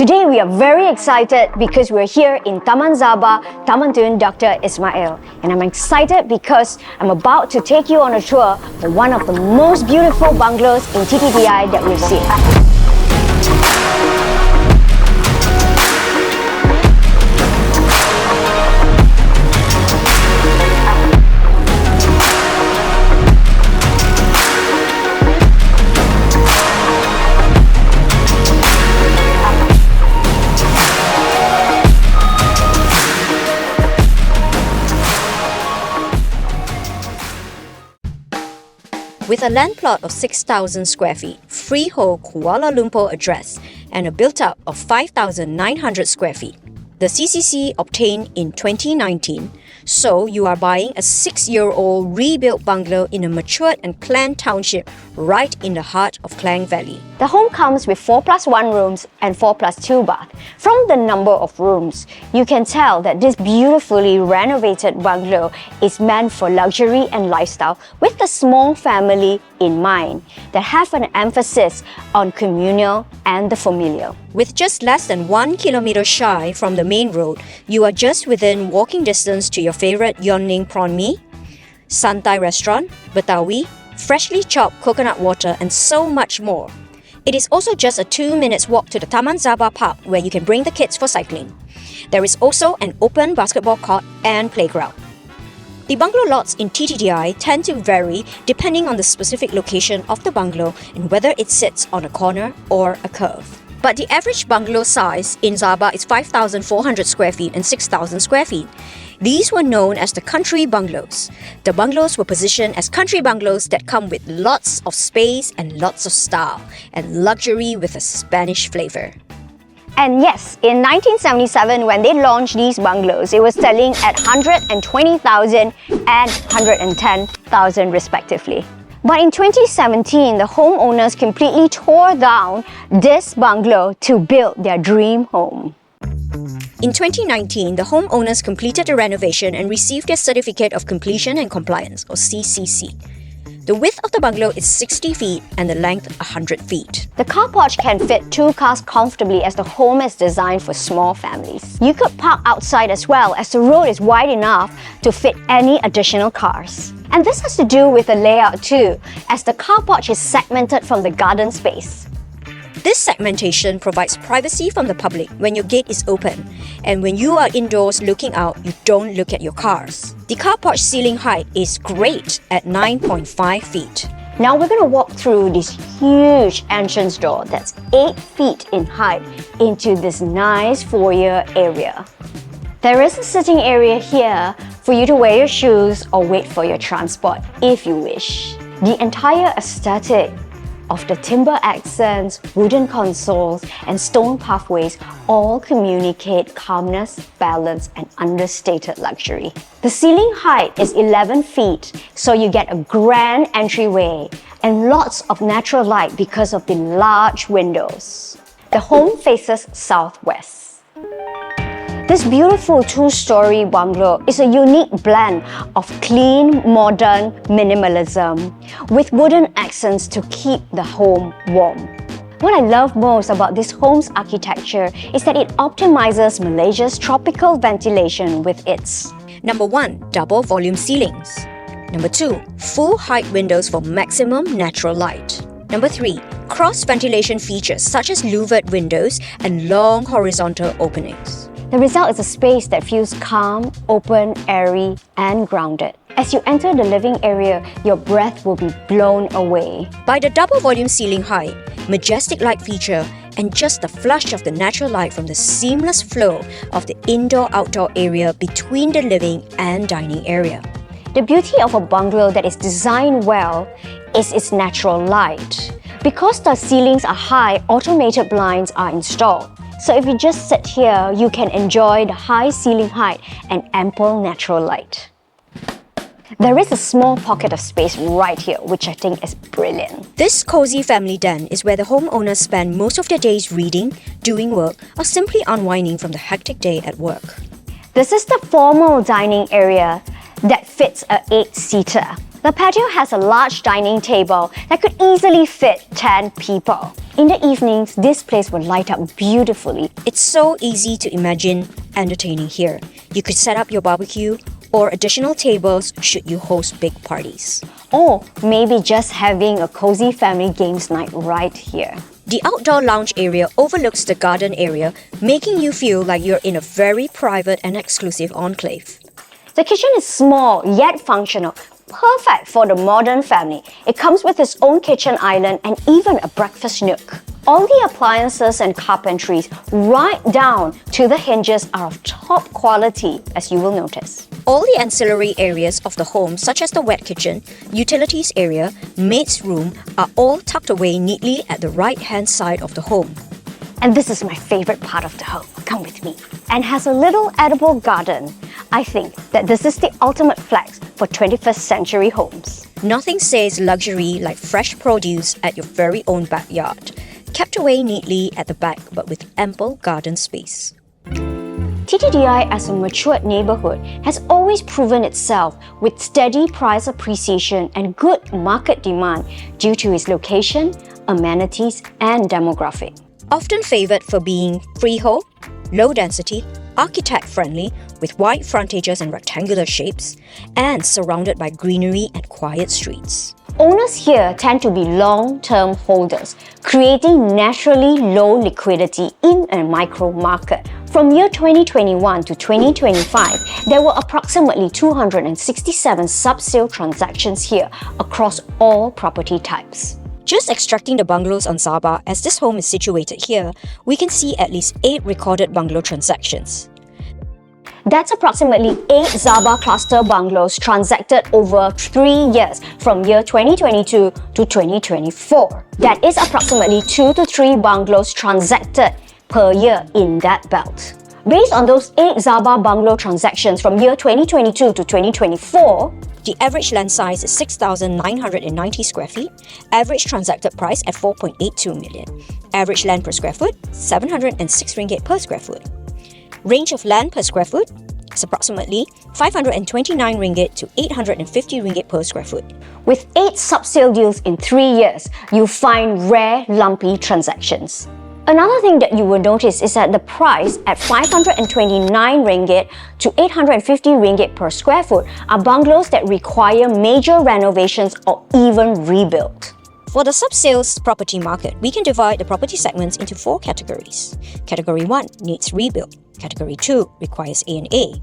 Today we are very excited because we're here in Taman Zaaba, Taman Dr. Ismail. And I'm excited because I'm about to take you on a tour for one of the most beautiful bungalows in TTDI that we've seen. With a land plot of 6,000 square feet, freehold Kuala Lumpur address, and a built-up of 5,900 square feet, the CCC obtained in 2019, so you are buying a 6-year-old rebuilt bungalow in a matured and planned township right in the heart of Klang Valley. The home comes with 4+1 rooms and 4+2 bath. From the number of rooms, you can tell that this beautifully renovated bungalow is meant for luxury and lifestyle with the small family in mind that have an emphasis on communal and the familial. With just less than 1 kilometer shy from the main road, you are just within walking distance to your favorite Yon Ning prawn mee, Santai restaurant, Betawi, freshly chopped coconut water, and so much more. It is also just a 2 minutes walk to the Taman Zaaba Park where you can bring the kids for cycling. There is also an open basketball court and playground. The bungalow lots in TTDI tend to vary depending on the specific location of the bungalow and whether it sits on a corner or a curve. But the average bungalow size in Zaaba is 5,400 square feet and 6,000 square feet. These were known as the country bungalows. The bungalows were positioned as country bungalows that come with lots of space and lots of style and luxury with a Spanish flavor. And yes, in 1977, when they launched these bungalows, it was selling at 120,000 and 110,000 respectively. But in 2017, the homeowners completely tore down this bungalow to build their dream home. In 2019, the homeowners completed the renovation and received their Certificate of Completion and Compliance, or CCC. The width of the bungalow is 60 feet and the length 100 feet. The car porch can fit 2 cars comfortably as the home is designed for small families. You could park outside as well as the road is wide enough to fit any additional cars. And this has to do with the layout too, as the car porch is segmented from the garden space. This segmentation provides privacy from the public when your gate is open, and when you are indoors looking out, you don't look at your cars. The car porch ceiling height is great at 9.5 feet. Now we're going to walk through this huge entrance door that's 8 feet in height into this nice foyer area. There is a sitting area here for you to wear your shoes or wait for your transport if you wish. The entire aesthetic of the timber accents, wooden consoles, and stone pathways all communicate calmness, balance, and understated luxury. The ceiling height is 11 feet, so you get a grand entryway and lots of natural light because of the large windows. The home faces southwest. This beautiful 2-story bungalow is a unique blend of clean, modern minimalism with wooden accents to keep the home warm. What I love most about this home's architecture is that it optimizes Malaysia's tropical ventilation with its Number 1. Double volume ceilings. Number 2. Full height windows for maximum natural light. Number 3. Cross ventilation features such as louvered windows and long horizontal openings. The result is a space that feels calm, open, airy, and grounded. As you enter the living area, your breath will be blown away by the double volume ceiling height, majestic light feature, and just the flush of the natural light from the seamless flow of the indoor-outdoor area between the living and dining area. The beauty of a bungalow that is designed well is its natural light. Because the ceilings are high, automated blinds are installed. So if you just sit here, you can enjoy the high ceiling height and ample natural light. There is a small pocket of space right here, which I think is brilliant. This cozy family den is where the homeowners spend most of their days reading, doing work, or simply unwinding from the hectic day at work. This is the formal dining area that fits a 8-seater. The patio has a large dining table that could easily fit 10 people. In the evenings, this place will light up beautifully. It's so easy to imagine entertaining here. You could set up your barbecue or additional tables should you host big parties. Or maybe just having a cozy family games night right here. The outdoor lounge area overlooks the garden area, making you feel like you're in a very private and exclusive enclave. The kitchen is small yet functional, perfect for the modern family. It comes with its own kitchen island and even a breakfast nook. All the appliances and carpentries, right down to the hinges, are of top quality, as you will notice. All the ancillary areas of the home, such as the wet kitchen, utilities area, maid's room, are all tucked away neatly at the right-hand side of the home. And this is my favorite part of the home. Come with me. And has a little edible garden. I think that this is the ultimate flex for 21st century homes. Nothing says luxury like fresh produce at your very own backyard, kept away neatly at the back but with ample garden space. TTDI as a matured neighborhood has always proven itself with steady price appreciation and good market demand due to its location, amenities, and demographic. Often favored for being freehold, low density, architect-friendly, with wide frontages and rectangular shapes, and surrounded by greenery and quiet streets. Owners here tend to be long-term holders, creating naturally low liquidity in a micro market. From year 2021 to 2025, there were approximately 267 sub-sale transactions here across all property types. Just extracting the bungalows on Zaaba, as this home is situated here, we can see at least 8 recorded bungalow transactions. That's approximately 8 Zaaba cluster bungalows transacted over 3 years from year 2022 to 2024. That is approximately 2 to 3 bungalows transacted per year in that belt. Based on those 8 Zaaba bungalow transactions from year 2022 to 2024, the average land size is 6,990 square feet, average transacted price at 4.82 million, average land per square foot, 706 ringgit per square foot. Range of land per square foot is approximately 529 ringgit to 850 ringgit per square foot. With 8 sub-sale deals in 3 years, you'll find rare, lumpy transactions. Another thing that you will notice is that the price at 529 ringgit to 850 ringgit per square foot are bungalows that require major renovations or even rebuilt. For the sub-sales property market, we can divide the property segments into 4 categories. Category 1 needs rebuild. Category 2 requires A&A.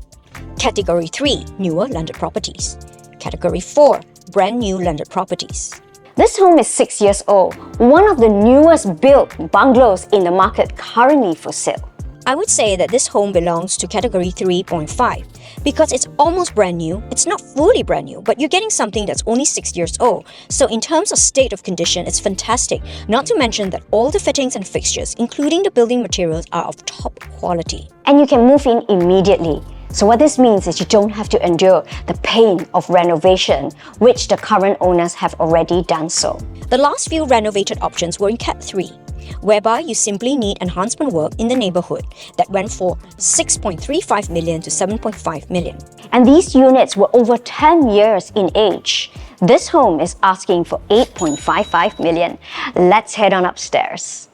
Category 3 newer landed properties. Category 4 brand new landed properties. This home is 6 years old, one of the newest built bungalows in the market currently for sale. I would say that this home belongs to category 3.5 because it's almost brand new. It's not fully brand new, but you're getting something that's only 6 years old. So in terms of state of condition, it's fantastic. Not to mention that all the fittings and fixtures, including the building materials, are of top quality. And you can move in immediately. So what this means is you don't have to endure the pain of renovation, which the current owners have already done so. The last few renovated options were in Cat 3, whereby you simply need enhancement work in the neighborhood that went for 6.35 million to 7.5 million. And these units were over 10 years in age. This home is asking for 8.55 million. Let's head on upstairs.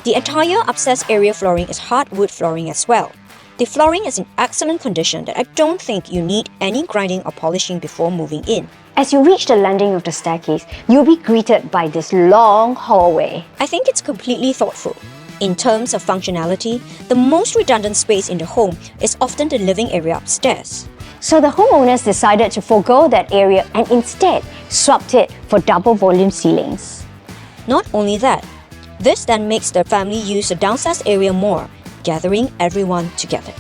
The entire upstairs area flooring is hardwood flooring as well. The flooring is in excellent condition that I don't think you need any grinding or polishing before moving in. As you reach the landing of the staircase, you'll be greeted by this long hallway. I think it's completely thoughtful. In terms of functionality, the most redundant space in the home is often the living area upstairs. So the homeowners decided to forego that area and instead swapped it for double volume ceilings. Not only that, this then makes the family use the downstairs area more, gathering everyone together.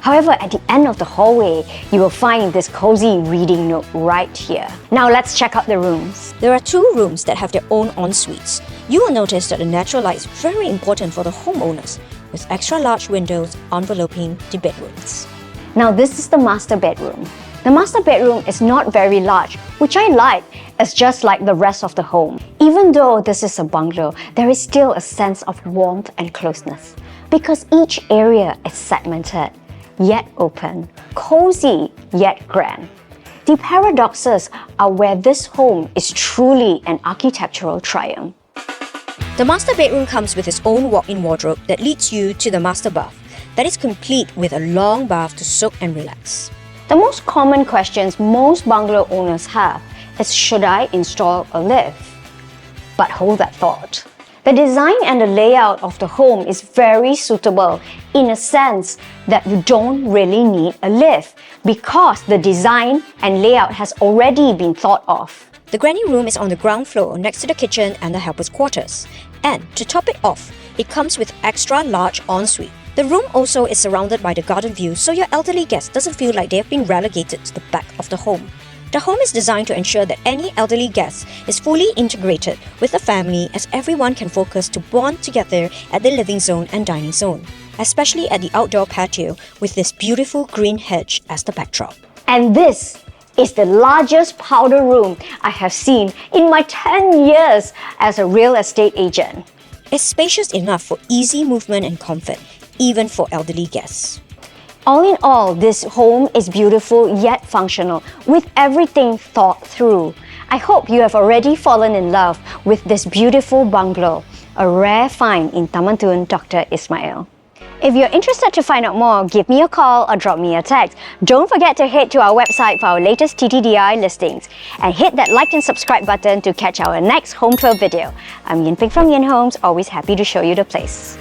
However, at the end of the hallway, you will find this cozy reading nook right here. Now let's check out the rooms. There are 2 rooms that have their own en-suites. You will notice that the natural light is very important for the homeowners, with extra large windows enveloping the bedrooms. Now this is the master bedroom. The master bedroom is not very large, which I like. It's just like the rest of the home. Even though this is a bungalow, there is still a sense of warmth and closeness, because each area is segmented, yet open, cozy, yet grand. The paradoxes are where this home is truly an architectural triumph. The master bedroom comes with its own walk-in wardrobe that leads you to the master bath that is complete with a long bath to soak and relax. The most common questions most bungalow owners have is, should I install a lift? But hold that thought. The design and the layout of the home is very suitable in a sense that you don't really need a lift because the design and layout has already been thought of. The granny room is on the ground floor next to the kitchen and the helper's quarters. And to top it off, it comes with extra large ensuite. The room also is surrounded by the garden view, so your elderly guest doesn't feel like they have been relegated to the back of the home. The home is designed to ensure that any elderly guest is fully integrated with the family as everyone can focus to bond together at the living zone and dining zone, especially at the outdoor patio with this beautiful green hedge as the backdrop. And this is the largest powder room I have seen in my 10 years as a real estate agent. It's spacious enough for easy movement and comfort, even for elderly guests. All in all, this home is beautiful yet functional, with everything thought through. I hope you have already fallen in love with this beautiful bungalow, a rare find in Taman, Dr. Ismail. If you're interested to find out more, give me a call or drop me a text. Don't forget to head to our website for our latest TTDI listings and hit that like and subscribe button to catch our next home tour video. I'm Yin Ping from Yin Homes, always happy to show you the place.